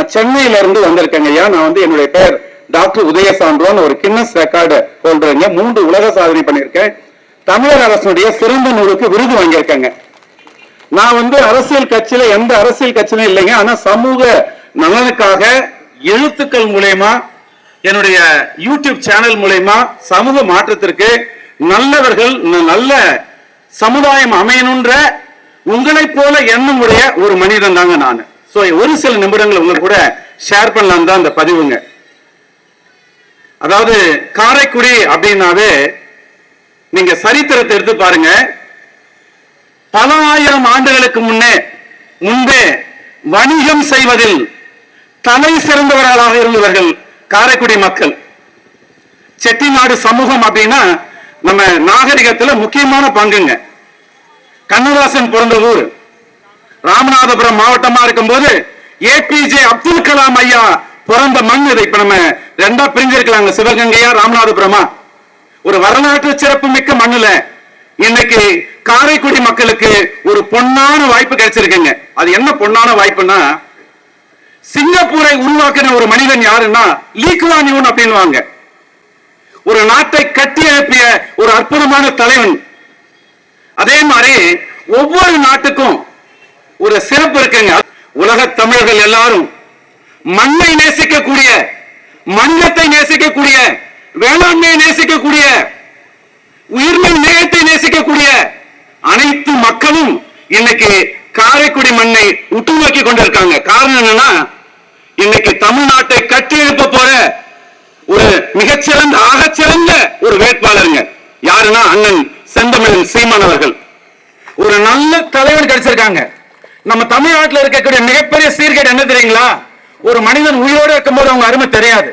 நான் சென்னையில இருந்து வந்திருக்கேங்க ஐயா. நான் வந்து என்னுடைய பெயர் டாக்டர் உதயசான்றோன், ஒரு கின்னஸ் ரெக்கார்டு ஹோல்டருங்க. 3 உலக சாதனை பண்ணியிருக்கேன். தமிழக அரசுடைய சிறந்த நூலுக்கு விருது வாங்கியிருக்கேங்க. நான் வந்து அரசியல் கட்சியில எந்த அரசியல் கட்சியிலும் இல்லைங்க. ஆனா சமூக நலனுக்காக எழுத்துக்கள் மூலயமா, என்னுடைய யூடியூப் சேனல் மூலயமா சமூக மாற்றத்திற்கு நல்லவர்கள் நல்ல சமுதாயம் அமையணுன்ற உங்களை போல எண்ணம் உடைய ஒரு மனிதன் தாங்க நான். ஒரு சில நிமிடங்கள் உங்க கூட ஷேர் பண்ணலாம் தான் இந்த பதிவுங்க. அதாவது காரைக்குடி அப்படின்னாவே நீங்க சரித்திரத்தை எடுத்து பாருங்க. பல ஆயிரம் ஆண்டுகளுக்கு முன்பே வணிகம் செய்வதில் தலை சிறந்தவர்களாக இருந்தவர்கள் காரைக்குடி மக்கள். செட்டிநாடு சமூகம் அப்படின்னா நம்ம நாகரிகத்துல முக்கியமான பங்குங்க. கண்ணதாசன் பிறந்த ஊர் ராமநாதபுரம் மாவட்டமா இருக்கும் போது ஏபிஜே அப்துல் கலாம் ஐயா பிறந்த மண் இது. இப்ப நம்ம ரெண்டா பிரிஞ்சிருக்கலாங்க, சிவகங்கையா ராமநாதபுரமா. ஒரு வரலாற்று சிறப்பு மிக்க மண்ணுல இன்னைக்கு காரைக்குடி மக்களுக்கு ஒரு பொன்னான வாய்ப்பு கிடைச்சிருக்குங்க. அது என்ன பொன்னான வாய்ப்புன்னா, சிங்கப்பூரை உருவாக்கின ஒரு மனிதன் யாருன்னா லீ குவான் யூ அப்படின்னுவாங்க. ஒரு நாட்டை கட்டி எழுப்பிய ஒரு அற்புதமான தலைவன். அதே மாதிரி ஒவ்வொரு நாட்டுக்கும் ஒரு சிறப்பு இருக்குங்க. உலக தமிழர்கள் எல்லாரும் மண்ணை நேசிக்கக்கூடிய, மனிதத்தை நேசிக்கக்கூடிய, வேளாண்மையை நேசிக்கக்கூடிய, உயிர்மை நேயத்தை நேசிக்கக்கூடிய அனைத்து மக்களும் இன்னைக்கு காரைக்குடி மண்ணை உற்று நோக்கி கொண்டிருக்காங்க. காரணம் என்னன்னா, இன்னைக்கு தமிழ்நாட்டை கட்டி எழுப்ப போற ஒரு மிகச்சிறந்த ஆகச்சிறந்த ஒரு வேட்பாளருங்க. யாருன்னா அண்ணன் செந்தமிழன் சீமான் அவர்கள். ஒரு நல்ல தலைவன் கிடைச்சிருக்காங்க. நம்ம தமிழ்நாட்டில் இருக்கக்கூடிய மிகப்பெரிய சீர்கேடு என்ன தெரியுங்களா? ஒரு மனிதன் உயிரோடு இருக்கும்போது அவங்க அருமை தெரியாது.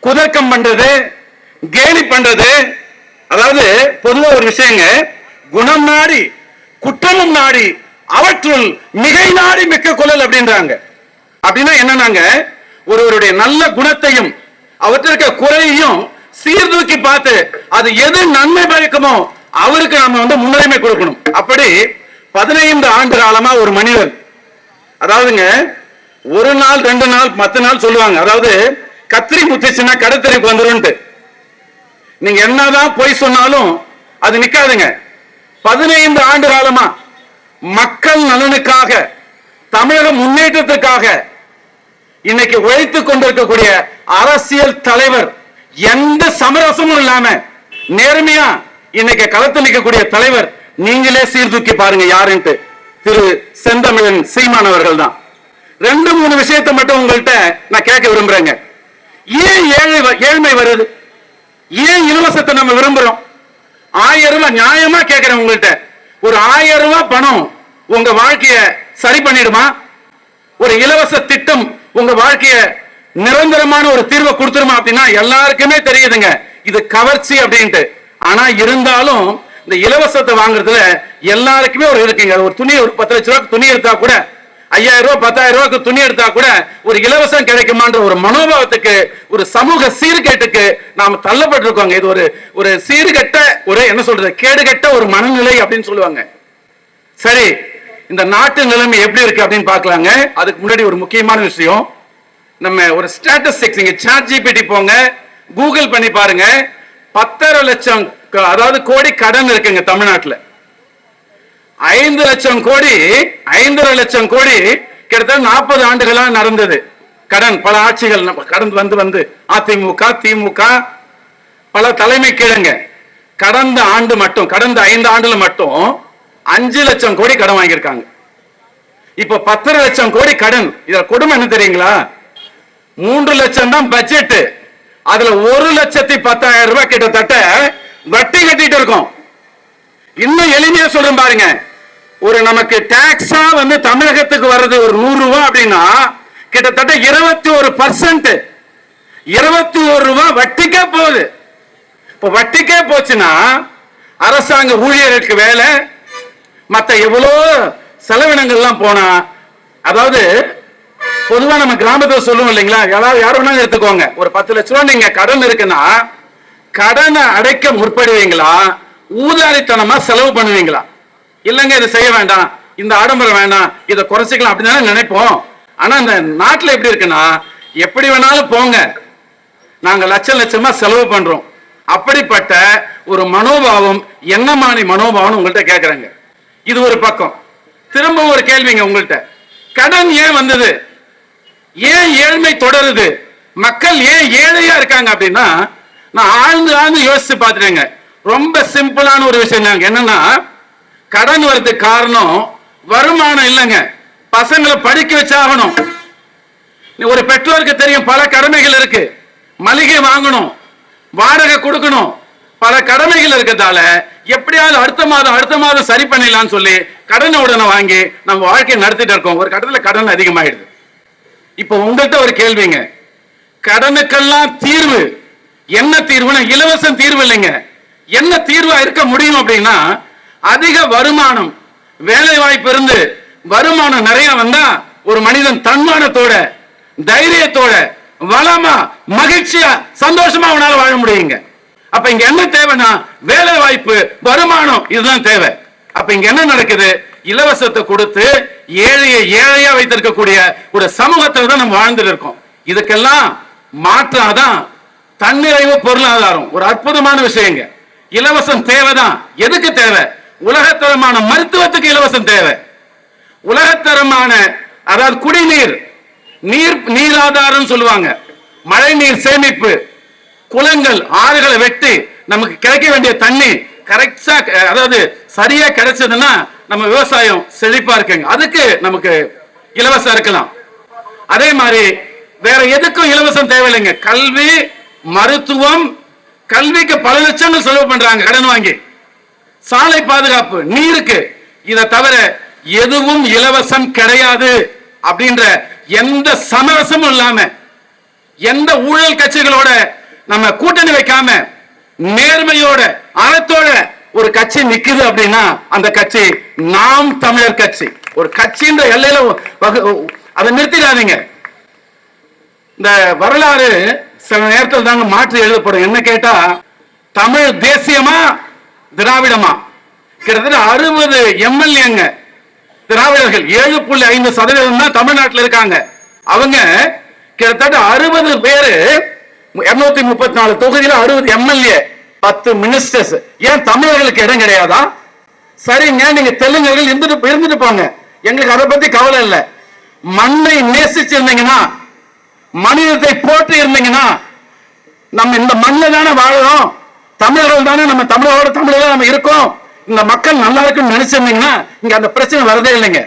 குதர்க்கம் பண்றது, கேலி பண்றது. அதாவது பொதுவா ஒரு விஷயங்க, குணம் நாடி குற்றமும் நாடி அவற்றுள் மிகை நாடி மிக்க குழல் அப்படின்றாங்க. அப்படின்னா என்னன்னாங்க, ஒருவருடைய நல்ல குணத்தையும் அவற்றிற்கு குறையையும் சீர்தூக்கி பார்த்து அது எது நன்மை பயக்குமோ அவருக்கு நாம வந்து முன்னுரிமை கொடுக்கணும். அப்படி 15 ஆண்டு காலமா ஒரு மனிதன், அதாவதுங்க ஒரு நாள் 2 நாள் 10 நாள் சொல்லுவாங்க. அதாவது கத்திரி முத்திச்சுன்னா கடத்தறிக்கு வந்துருன்ட்டு. நீங்க என்னதான் பொய் சொன்னாலும் அது நிக்காதுங்க. 15 ஆண்டு காலமா மக்கள் நலனுக்காக, தமிழக முன்னேற்றத்துக்காக இன்னைக்கு உழைத்துக் கொண்டிருக்கக்கூடிய அரசியல் தலைவர், எந்த சமரசமும் இல்லாம நேர்மையா இன்னைக்கு களத்தில் நிற்கக்கூடிய தலைவர், நீங்களே சீர்தூக்கி பாருங்க யாருன்ட்டு. திரு செந்தமிழன் சீமான் அவர்கள் தான். 2-3 விஷயத்தை மட்டும் உங்கள்கிட்ட நான் கேட்க விரும்புறேங்க. ஏன் ஏழ்மை வருது? ஏன் இலவசத்தை நம்ம விரும்புறோம்? 1000 ரூபாய் நியாயமா கேட்கிறேன் உங்கள்கிட்ட. ஒரு 1000 ரூபாய் பணம் உங்க வாழ்க்கைய சரி பண்ணிடுமா? ஒரு இலவச திட்டம் உங்க வாழ்க்கைய நிரந்தரமான ஒரு தீர்வை கொடுத்துருமா? அப்படின்னா எல்லாருக்குமே தெரியுதுங்க இது கவர்ச்சி அப்படின்ட்டு. ஆனா இருந்தாலும் இந்த இலவசத்தை வாங்குறதுல எல்லாருக்குமே ஒரு இருக்குங்க. ஒரு துணி, ஒரு 10 லட்சம் ரூபாய்க்கு துணி எடுத்தா கூட, 5000 ரூபாய் 10,000 ரூபாய்க்கு துணி எடுத்தா கூட ஒரு இலவசம் கிடைக்குமான்ற ஒரு மனோபாவத்துக்கு, ஒரு சமூக சீர்கேட்டுக்கு நாம தள்ளப்பட்டிருக்கோங்க. இது ஒரு சீர்கெட்ட, ஒரு என்ன சொல்றது, கேடுகெட்ட ஒரு மனநிலை அப்படின்னு சொல்லுவாங்க. சரி, இந்த நாட்டு நிலைமை எப்படி இருக்கு அப்படின்னு பார்க்கலாங்க. அதுக்கு முன்னாடி ஒரு முக்கியமான விஷயம், நம்ம ஒரு ஸ்டாட்டிஸ்டிக்ஸ், நீங்க சாட் ஜிபிடி போங்க, கூகுள் பண்ணி பாருங்க. 10.5 லட்சம் அதாவது கோடி கடன் இருக்குங்க தமிழ்நாட்டில். 5 லட்சம் கோடி, 5.5 லட்சம் கோடி கிட்டத்தட்ட 40 ஆண்டுகளா நடந்தது கடன். பல ஆட்சிகள் கடந்து வந்து அதிமுக, திமுக, பல தலைமை கீழங்க. கடந்த ஆண்டு மட்டும், கடந்த 5 ஆண்டுல மட்டும் 5 லட்சம் கோடி கடன் வாங்கியிருக்காங்க. இப்ப 10.5 லட்சம் கோடி கடன். இதுல கொடுமை என்ன தெரியுங்களா? 3 லட்சம் தான் பட்ஜெட். அதுல 1,10,000 ரூபாய் கிட்டத்தட்ட வட்டி கட்டிட்டு இருக்கோம். இன்னும் எளிமையா சொல்றேன் பாருங்க, ஒரு நமக்கு டாக்ஸா வந்து தமிழகத்துக்கு வர்றது ஒரு 100 ரூபாய் அப்படின்னா கிட்டத்தட்ட 21%, 21 ரூபாய் வட்டிக்கே போகுது. இப்ப வட்டிக்கே போச்சுன்னா அரசாங்க ஊழியர்களுக்கு வேலை, மற்ற எவ்வளோ செலவினங்கள்லாம் போனா, அதாவது பொதுவா நம்ம கிராமத்துல சொல்லுவோம் இல்லைங்களா, யார் வேணாலும் எடுத்துக்கோங்க, ஒரு 10 லட்சம் ரூபாய் நீங்க கடன் இருக்குன்னா கடனை அடைக்க முற்படுவீங்களா, ஊதாரித்தனமா செலவு பண்ணுவீங்களா? இல்லங்க இது செய்ய வேண்டாம், இந்த ஆடம்பரம் வேண்டாம், இதை குறைச்சிக்கலாம் அப்படின்னு நினைப்போம். ஆனா இந்த நாட்டுல எப்படி இருக்குன்னா, எப்படி வேணாலும் போங்க, நாங்க லட்சம் லட்சமா செலவு பண்றோம், அப்படிப்பட்ட ஒரு மனோபாவம், என்னமானி மனோபாவம் உங்கள்கிட்ட கேட்கறாங்க. இது ஒரு பக்கம். திரும்ப ஒரு கேள்விங்க உங்கள்கிட்ட, கடன் ஏன் வந்தது, ஏன் ஏழ்மை தொடருது, மக்கள் ஏன் ஏழையா இருக்காங்க அப்படின்னா, நான் ஆழ்ந்து ஆழ்ந்து யோசிச்சு பார்த்துட்டேங்க. ரொம்ப சிம்பிளான ஒரு விஷயம் தாங்க. என்னன்னா, கடன் வரதுக்கு காரணம் வருமானம் இல்லைங்க, பசங்களை படிக்க வச்சாகணும். ஒரு பெற்றோருக்கு தெரியும் பல கடமைகள் இருக்கு, மளிகை வாங்கணும், வாடகை கொடுக்கணும், பல கடமைகள் இருக்கிறதால எப்படியாவது அடுத்த மாதம் சரி பண்ணிடலாம்னு சொல்லி கடனை உடனே வாங்கி நம்ம வாழ்க்கையை நடத்திட்டு இருக்கோம். ஒரு கட்டத்தில் கடன் அதிகமாயிடுது. இப்போ உங்கள்கிட்ட ஒரு கேள்விங்க, கடனுக்கெல்லாம் தீர்வு என்ன தீர்வுனா இலவசம் தீர்வு இல்லைங்க. என்ன தீர்வா இருக்க முடியும் அப்படின்னா, அதிக வருமானம், வேலை வாய்ப்பு இருந்து வருமானம் நிறைய வந்தா ஒரு மனிதன் தன்மானத்தோட, தைரியத்தோட, வளமா, மகிழ்ச்சியா, சந்தோஷமா அவனால வாழ முடியுங்க. அப்ப இங்க என்ன தேவைன்னா, வேலை வாய்ப்பு, வருமானம், இதுதான் தேவை. அப்ப இங்க என்ன நடக்குது, இலவசத்தை கொடுத்து ஏழையை ஏழையா வைத்திருக்கக்கூடிய ஒரு சமூகத்தில் தான் நம்ம வாழ்ந்துட்டு இருக்கோம். இதுக்கெல்லாம் மாற்றாதான் தன்னிறைவு பொருளாதாரம். ஒரு அற்புதமான விஷயங்க. இலவசம் தேவைதான். எதுக்கு தேவை? உலகத்தரமான மருத்துவத்துக்கு இலவசம் தேவை. உலகத்தரமான, அதாவது குடிநீர், நீராதாரம் சொல்லுவாங்க, மழை நீர் சேமிப்பு, குளங்கள், ஆறுகளை வெட்டி நமக்கு கிடைக்க வேண்டிய தண்ணி கரெக்டா, அதாவது சரியா கிடைச்சதுன்னா நம்ம விவசாயம் செழிப்பா இருக்குங்க. அதுக்கு நமக்கு இலவசம் இருக்கலாம். அதே மாதிரி வேற எதுக்கும் இலவசம் தேவையில்லைங்க. கல்வி, மருத்துவம், கல்விக்கு பல லட்சங்கள் செலவு பண்றாங்க கடன் வாங்கி. சாலை பாதுகாப்பு, நீருக்கு, இதை தவிர எதுவும் இலவசம் கிடையாது அப்படின்ற எந்த சமரசமும் இல்லாம, எந்த ஊழல் கட்சிகளோட நம்ம கூட்டணி வைக்காம, நேர்மையோட, அறத்தோட ஒரு கட்சி நிக்குது அப்படின்னா அந்த கட்சி நாம் தமிழர் கட்சி. ஒரு கட்சின்ற எல்லையில அதை நிறுத்திடாதீங்க. இந்த வரலாறு சில நேரத்தில் தாங்க மாற்றி எழுதப்படும். என்ன கேட்டா, தமிழ் தேசியமா திராவிடமா? கிட்டத்தட்ட 60 எம்எல்ஏங்க திராவிடர்கள், 7.5% தான் தமிழ்நாட்டில் இருக்காங்க. அவங்க கிட்டத்தட்ட 60 பேரு, 234 தொகுதியில 60 எம்எல்ஏ, 10 மினிஸ்டர்ஸ். ஏன் தமிழர்களுக்கு இடம் கிடையாதா? சரிங்க, நீங்க தெலுங்கர்கள் இருந்துட்டு போங்க, எங்களுக்கு அதை பத்தி கவலை இல்லை. மண்ணை நேசிச்சிருந்தீங்கன்னா, மனிதத்தை போற்றி இருந்தீங்கன்னா, நம்ம இந்த மண்ணில் தானே வாழறோம், தமிழர்கள் தானே, நம்ம தமிழரோட தமிழர்கள் நம்ம இருக்கோம், இந்த மக்கள் நல்லா இருக்குன்னு நினைச்சிருந்தீங்கன்னா இங்க அந்த பிரச்சனை வரதே இல்லைங்க.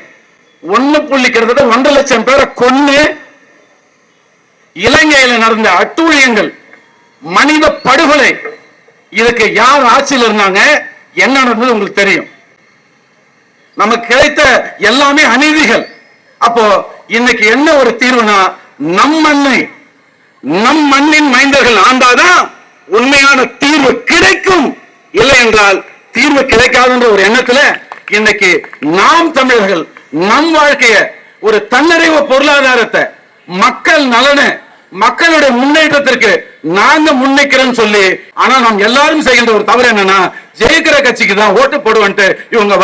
1.1 லட்சம் பேரை கொன்னு இலங்கையில நடந்த அட்டூழியங்கள், மனித படுகொலை, இதுக்கு யார் ஆட்சியில் இருந்தாங்க, என்ன நடந்தது உங்களுக்கு தெரியும். நமக்கு கிடைத்த எல்லாமே அநீதிகள். அப்போ இன்னைக்கு என்ன ஒரு தீர்வுனா, நம் மண்ணை, நம் மண்ணின் மைந்தர்கள் ஆண்டாதான் உண்மையான தீர்வு கிடைக்கும். இல்லை என்றால் தீர்வு கிடைக்காதுன்ற ஒரு எண்ணத்துல இன்னைக்கு நாம் தமிழர்கள் நம் வாழ்க்கைய, ஒரு தன்னிறைவு பொருளாதாரத்தை, மக்கள் நலனை, மக்களுடைய முன்னேற்றத்திற்கு நாங்க முன்னிக்கிறோம் சொல்லி, ஆனா நாம் எல்லாரும் செய்கின்ற ஒரு தவறு என்னன்னா, ஜெயிக்கிற கட்சிக்கு தான் ஓட்டு போடுவன்ட்டு இவங்க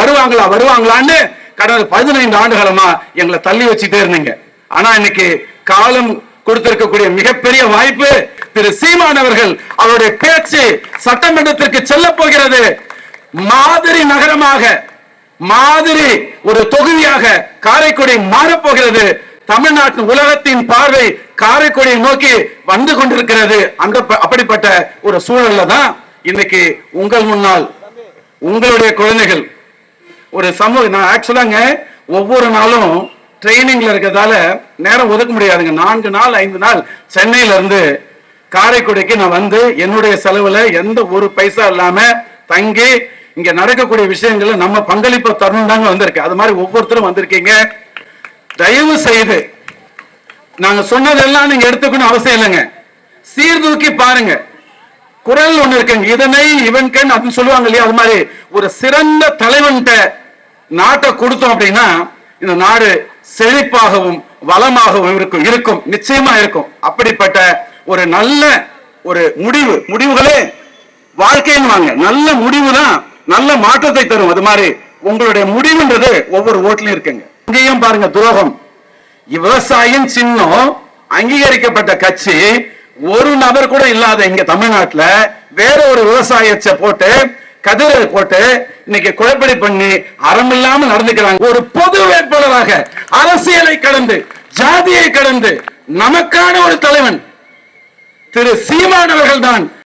வருவாங்களான்னு கடந்த 15 ஆண்டுகளமா எங்களை தள்ளி வச்சுட்டே இருந்தீங்க. ஆனா இன்னைக்கு காலம் கொடுத்திருக்கக்கூடிய மிகப்பெரிய வாய்ப்பு, திரு சீமான் அவர்கள், அவருடைய பேச்சு சட்டமன்றத்திற்கு செல்ல போகிறது. மாதிரி நகரமாக, மாதிரி ஒரு தொகுதியாக காரைக்குடி மாறப்போகிறது. தமிழ்நாட்டின் உலகத்தின் பார்வை காரைக்குடியை நோக்கி வந்து கொண்டிருக்கிறது. அப்படிப்பட்ட ஒரு சூழல்ல தான் இன்னைக்கு உங்கள் முன்னால் உங்களுடைய குழந்தைகள் ஒரு சமூக, நான் ஆக்சுவலாங்க ஒவ்வொரு நாளும் ட்ரைனிங்ல இருக்கிறதால நேரம் ஒதுக்க முடியாதுங்க. 4 நாள் 5 நாள் சென்னையில இருந்து காரைக்குடிக்கு நான் வந்து என்னுடைய செலவுல எந்த ஒரு பைசா இல்லாம தங்கி இங்க நடக்கக்கூடிய விஷயங்கள்ல நம்ம பங்களிப்பு தரணும் தாங்க வந்திருக்கு. அது மாதிரி ஒவ்வொருத்தரும் வந்திருக்கீங்க. தயவு செய்து நாங்க சொன்னதெல்லாம் நீங்க எடுத்துக்கணும் அவசியம் இல்லைங்க. சீர்தூக்கி பாருங்க. குரல் ஒண்ணு இருக்குங்க, இதனை இவன் கண் அப்படின்னு சொல்லுவாங்க இல்லையா, அது மாதிரி ஒரு சிறந்த தலைவன்கிட்ட நாட்டை கொடுத்தோம் அப்படின்னா இந்த நாடு செழிப்பாகவும் வளமாகவும் இருக்கும், நிச்சயமா இருக்கும். அப்படிப்பட்ட ஒரு நல்ல ஒரு முடிவுகளே வாழ்க்கைன்னு வாங்க, நல்ல முடிவு தான் நல்ல மாற்றத்தை தரும். அது மாதிரி உங்களுடைய முடிவுன்றது ஒவ்வொரு ஓட்டுலயும் இருக்குங்க. இங்கேயும் பாருங்க துரோகம், விவசாயம் சின்னம் அங்கீகரிக்கப்பட்ட கட்சி ஒரு நபர் கூட இல்லாத இங்க தமிழ்நாட்டுல வேற ஒரு விவசாயத்தை போட்டு கதிரை போட்டு இன்னைக்கு குழப்படி பண்ணி அறமில்லாம நடந்துக்கிறாங்க. ஒரு பொது வேட்பாளராக அரசியலை கடந்து ஜாதியை கடந்து நமக்கான ஒரு தலைவன் திரு சீமான் அவர்கள் தான்